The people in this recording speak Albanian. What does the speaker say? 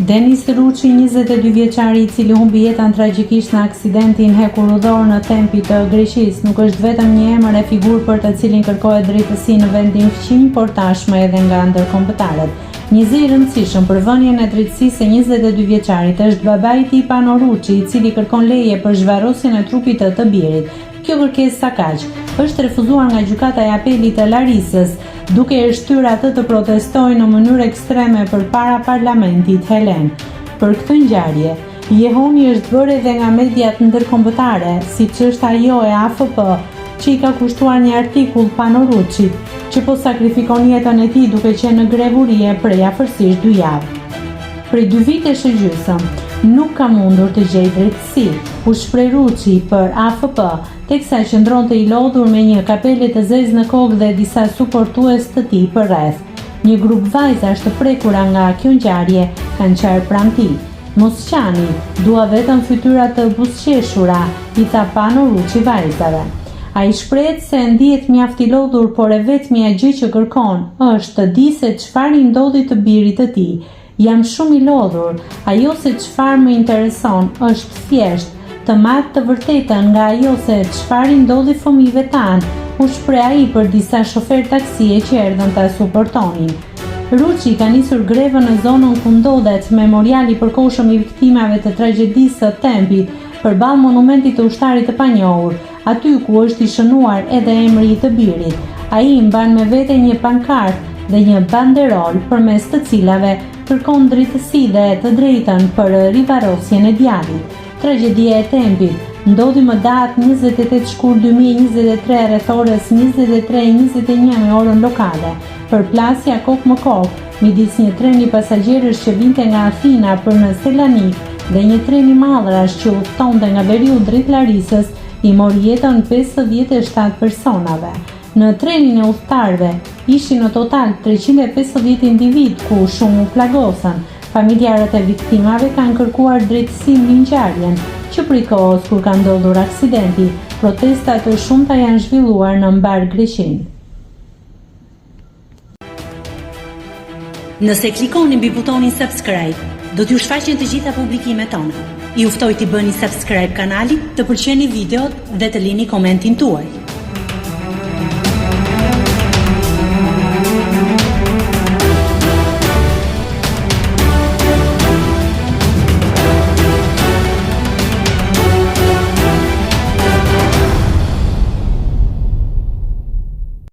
Denis Ruçi, 22 vjeçari, i cili humbi jetën tragjikisht në aksidentin hekurudhor në Tempi të Greqisë, nuk është vetëm një emër e figurë për të cilin kërkohet drejtësi në vendin fqinj, por tashmë edhe nga ndërkombëtarët. Një zë i rëndësishëm për vënien e drejtësisë së 22 vjeçarit është babai i tij Pano Ruçi, i cili kërkon leje për zhvarrosjen e trupit të birit. Kjo kërkesë sa kaq është refuzuar nga gjykata e apelit të Larisës, duke e shtyrë atë të protestojë në mënyrë ekstreme përpara parlamentit helen. Për këtë ngjarje, jehoni është bërë edhe nga mediat ndërkombëtare, siç është ajo e AFP, që i ka kushtuar një artikull Pano Ruçit, që po sakrifikon jetën e tij duke qenë në grevurie prej afërsisht 2 javë. Prej 2 vitesh e gjysmë, nuk ka mundur të gjejë drejtësi, u shpreh Ruçi për AFP, teksa qëndronte i lodhur me një kapele të zezë në kokë dhe disa suportues të tij përreth. Një grup vajzash të prekura nga kjo ngjarje kanë qarë pranë tij. Mos qani, dua vetëm fytyra të buzëqeshura, i tha Pano Ruçi vajzave. Ai shprehet se ndihet mjaft i lodhur, por e vetmja gjë që kërkon është të di se çfarë i ndodhi të birit të tij. Jam shumë i lodhur, ajo se çfarë më intereson është thjesht të marr të vërtetën nga ajo se çfarë i ndodhi fëmijëve tanë, u shpreh ai për disa shofer taksie që erdhën ta suportonin. Ruçi ka nisur grevën në zonën ku ndodhet memoriali i përkohshëm i viktimave të tragjedisë së Tempit, përballë monumentit të ushtarit të panjohur, aty ku është i shënuar edhe emri i të birit. Ai mban me vete një pankartë dhe një banderol përmes të cilave kërkon drejtësi dhe të drejtën për rivarrosjen e djalit. Tragjedia e Tempit ndodhi më datë 28 shkurt 2023 rreth orës 23:21 me orën lokale, për plasja kokë më kokë midis një treni pasagjerësh që vinte nga Athina për në Selanik dhe një treni madhrash që udhtonte nga Veriu drejt Larisës, i mori jetën 57 personave. Në trenin e udhëtarëve ishin në total 350 individ, ku shumë u plagosën. Familjarët e viktimave kanë kërkuar drejtësi mbi ngjarjen, që prej kohës kur ka ndodhur aksidenti, protesta të shumta janë zhvilluar në mbar Greqinë. Nëse klikoni mbi butonin subscribe, do t'ju shfaqen të gjitha publikimet tona. Ju ftoj t'i bëni subscribe kanalit, të pëlqeni videot dhe të lini komentin tuaj.